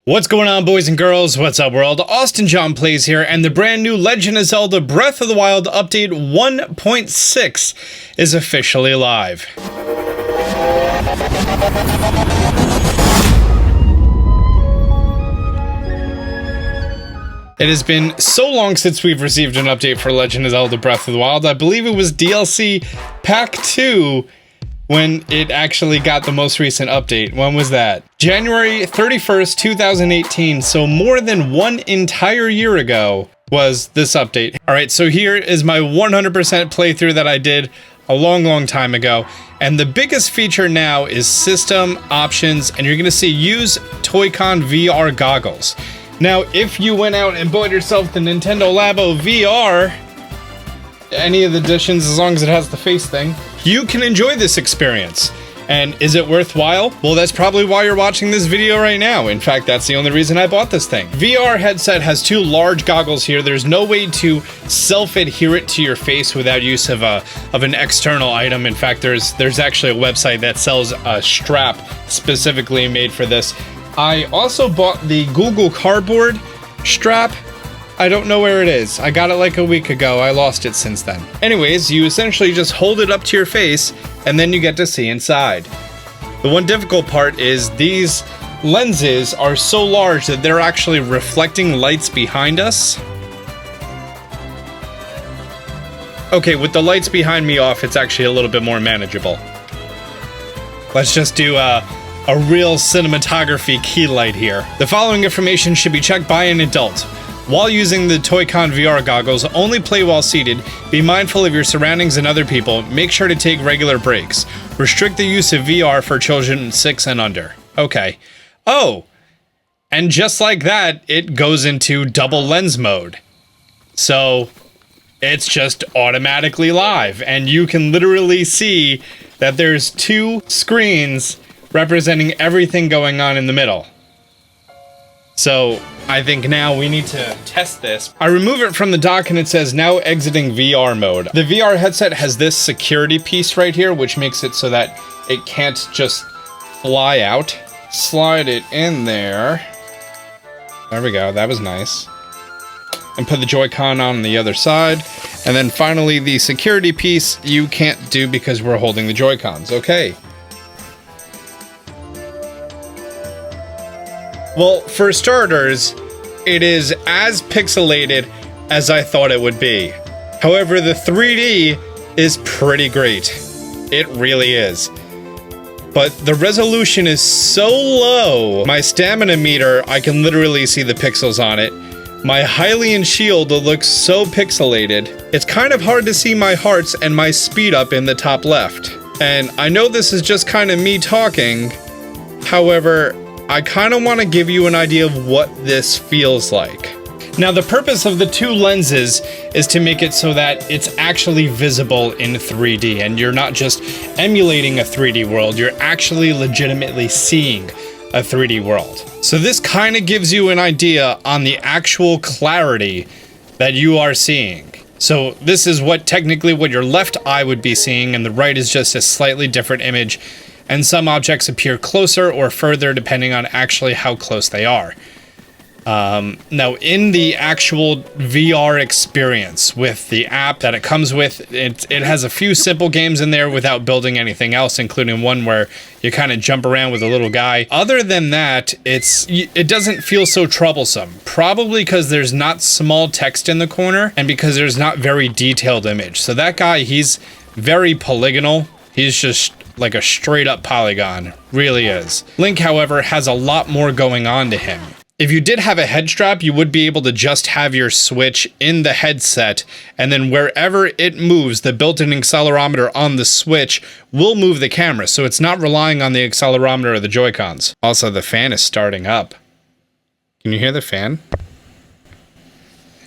What's going on, boys and girls? What's up, world? Austin John Plays here, and the brand new Legend of Zelda Breath of the Wild update 1.6 is officially live. It has been so long since we've received an update for Legend of Zelda Breath of the Wild. I believe it was DLC Pack 2 when it actually got the most recent update. When was that? January 31st, 2018. So more than one entire year ago was this update. All right, so here is my 100% playthrough that I did a long time ago. And the biggest feature now is system options, and you're gonna see use Toy-Con VR goggles. Now, if you went out and bought yourself the Nintendo Labo VR, any of the editions, as long as it has the face thing, you can enjoy this experience. And is it worthwhile? Well, that's probably why you're watching this video right now. In fact, that's the only reason I bought this thing. VR headset has two large goggles here. There's no way to self-adhere it to your face without use of an external item. In fact, there's actually a website that sells a strap specifically made for this. I also bought the Google Cardboard strap. I don't know where it is. I got it like a week ago. I lost it since then. Anyways, you essentially just hold it up to your face and then you get to see inside. The one difficult part is these lenses are so large that they're actually reflecting lights behind us. Okay, with the lights behind me off, it's actually a little bit more manageable. Let's just do a real cinematography key light here. The following information should be checked by an adult. While using the Toy-Con VR goggles, only play while seated, be mindful of your surroundings and other people, make sure to take regular breaks. Restrict the use of VR for children 6 and under. Okay. Oh! And just like that, it goes into double lens mode. So, it's just automatically live, and you can literally see that there's two screens representing everything going on in the middle. So, I think now we need to test this. I remove it from the dock and it says now exiting VR mode. The VR headset has this security piece right here, which makes it so that it can't just fly out. Slide it in there. There we go, that was nice. And put the Joy-Con on the other side. And then finally the security piece you can't do because we're holding the Joy-Cons. Okay. Well, for starters, it is as pixelated as I thought it would be. However, the 3D is pretty great. It really is. But the resolution is so low. My stamina meter, I can literally see the pixels on it. My Hylian shield looks so pixelated. It's kind of hard to see my hearts and my speed up in the top left. And I know this is just kind of me talking. However, I kind of want to give you an idea of what this feels like. Now, the purpose of the two lenses is to make it so that it's actually visible in 3D, and you're not just emulating a 3D world, you're actually legitimately seeing a 3D world. So this kind of gives you an idea on the actual clarity that you are seeing. So this is technically what your left eye would be seeing, and the right is just a slightly different image. And some objects appear closer or further depending on actually how close they are. Now, in the actual VR experience with the app that it comes with, it has a few simple games in there without building anything else, including one where you kind of jump around with a little guy. Other than that, it doesn't feel so troublesome. Probably because there's not small text in the corner and because there's not very detailed image. So that guy, he's very polygonal. He's just like a straight up polygon, really is. Link, however, has a lot more going on to him. If you did have a head strap, you would be able to just have your Switch in the headset, and then wherever it moves, the built-in accelerometer on the Switch will move the camera, so it's not relying on the accelerometer or the Joy-Cons. Also, the fan is starting up. Can you hear the fan?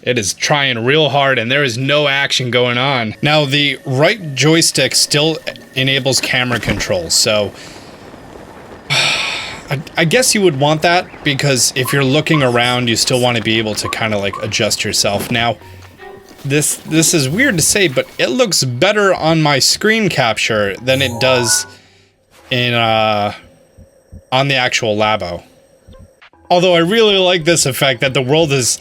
It is trying real hard and there is no action going on. Now, the right joystick still enables camera controls, so I guess you would want that because if you're looking around, you still want to be able to kind of like adjust yourself. Now, this is weird to say, but it looks better on my screen capture than it does in on the actual Labo. Although I really like this effect that the world is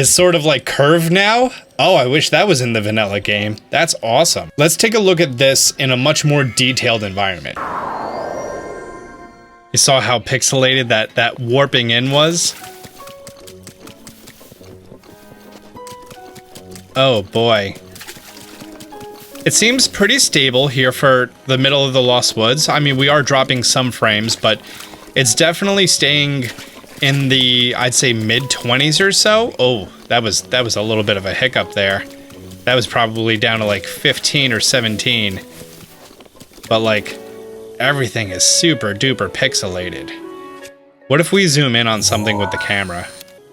sort of like curved now. Oh, I wish that was in the vanilla game. That's awesome. Let's take a look at this in a much more detailed environment. You saw how pixelated that warping in was? Oh boy. It seems pretty stable here for the middle of the Lost Woods. I mean, we are dropping some frames, but it's definitely staying in the, I'd say, mid-20s or so. Oh, that was a little bit of a hiccup there. That was probably down to like 15 or 17. But like, everything is super duper pixelated. What if we zoom in on something with the camera?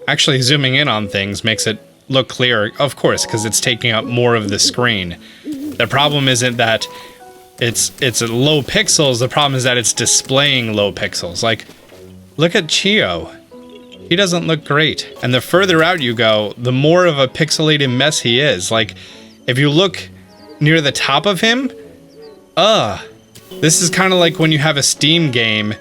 Actually, zooming in on things makes it look clearer, of course, because it's taking up more of the screen. The problem isn't that it's low pixels, the problem is that it's displaying low pixels. Like, look at Chio. He doesn't look great. And the further out you go, the more of a pixelated mess he is. Like, if you look near the top of him, this is kind of like when you have a Steam game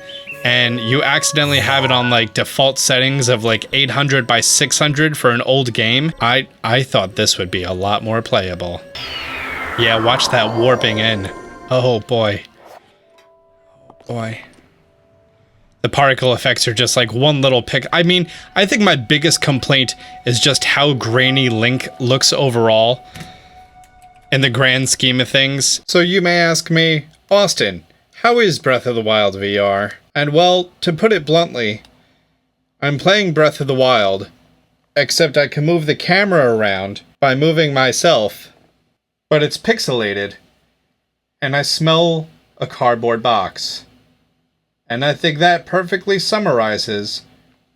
and you accidentally have it on like default settings of like 800 by 600 for an old game. I thought this would be a lot more playable. Yeah, watch that warping in. Oh boy. Oh boy. The particle effects are just like one little pick. I mean, I think my biggest complaint is just how grainy Link looks overall in the grand scheme of things. So you may ask me, Austin, how is Breath of the Wild VR? And well, to put it bluntly, I'm playing Breath of the Wild, except I can move the camera around by moving myself, but it's pixelated, and I smell a cardboard box. And I think that perfectly summarizes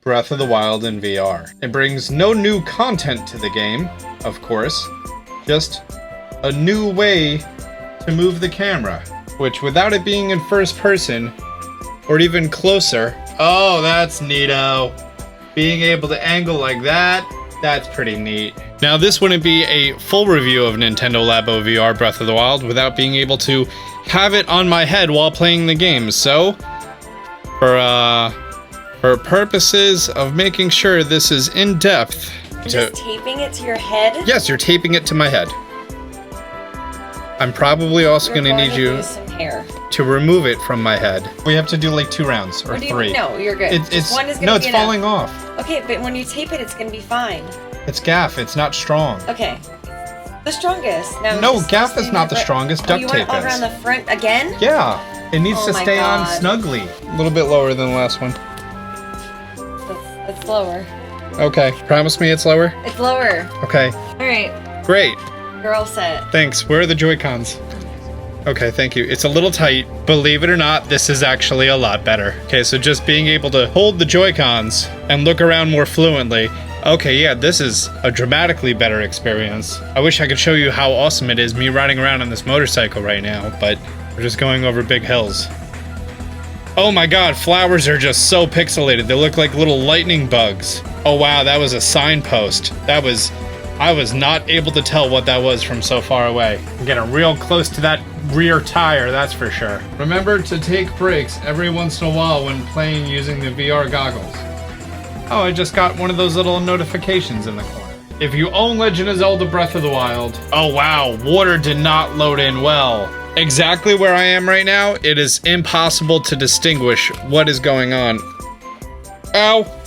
Breath of the Wild in VR. It brings no new content to the game, of course, just a new way to move the camera, which without it being in first person, or even closer, oh, that's neato. Being able to angle like that, that's pretty neat. Now, this wouldn't be a full review of Nintendo Labo VR Breath of the Wild without being able to have it on my head while playing the game, so for purposes of making sure this is in depth. Just taping it to your head? Yes, you're taping it to my head. I'm probably also going to need you some hair to remove it from my head. We have to do like 2 rounds or 3. No, you're good. One is it's falling off. Okay, but when you tape it, it's going to be fine. It's gaff. It's not strong. Okay. The strongest. Now, no, gaff is not the strongest. Duct tape is. You want it all around the front again? Yeah. It needs to stay on snugly. A little bit lower than the last one. It's lower. Okay. Promise me it's lower? It's lower. Okay. All right. Great. You're all set. Thanks. Where are the Joy-Cons? Okay, thank you. It's a little tight. Believe it or not, this is actually a lot better. Okay, so just being able to hold the Joy-Cons and look around more fluently. Okay, yeah, this is a dramatically better experience. I wish I could show you how awesome it is me riding around on this motorcycle right now, but we're just going over big hills. Oh my god, flowers are just so pixelated. They look like little lightning bugs. Oh wow, that was a signpost. I was not able to tell what that was from so far away. I'm getting real close to that rear tire, that's for sure. Remember to take breaks every once in a while when playing using the VR goggles. Oh, I just got one of those little notifications in the corner. If you own Legend of Zelda Breath of the Wild... Oh wow, water did not load in well. Exactly where I am right now, it is impossible to distinguish what is going on. Ow.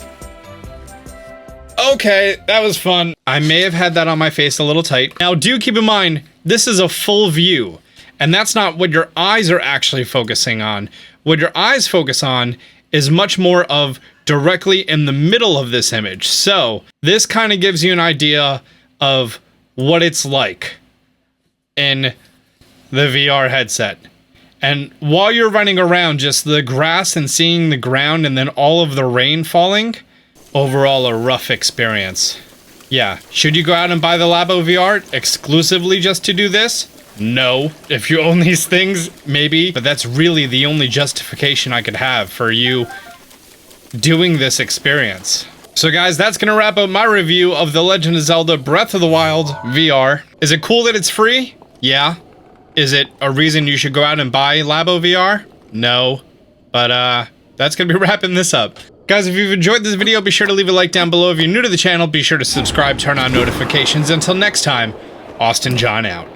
Okay, that was fun. I may have had that on my face a little tight. Now, do keep in mind, this is a full view, and that's not what your eyes are actually focusing on. What your eyes focus on is much more of directly in the middle of this image. So, this kind of gives you an idea of what it's like in the VR headset. And while you're running around, just the grass and seeing the ground and then all of the rain falling, overall a rough experience. Yeah, should you go out and buy the Labo VR exclusively just to do this? No. If you own these things, maybe, but that's really the only justification I could have for you doing this experience. So guys, that's gonna wrap up my review of The Legend of Zelda Breath of the Wild VR. Is it cool that it's free? Yeah. Is it a reason you should go out and buy Labo VR? No. But that's gonna be wrapping this up. Guys, if you've enjoyed this video, be sure to leave a like down below. If you're new to the channel, be sure to subscribe, turn on notifications. Until next time, Austin John out.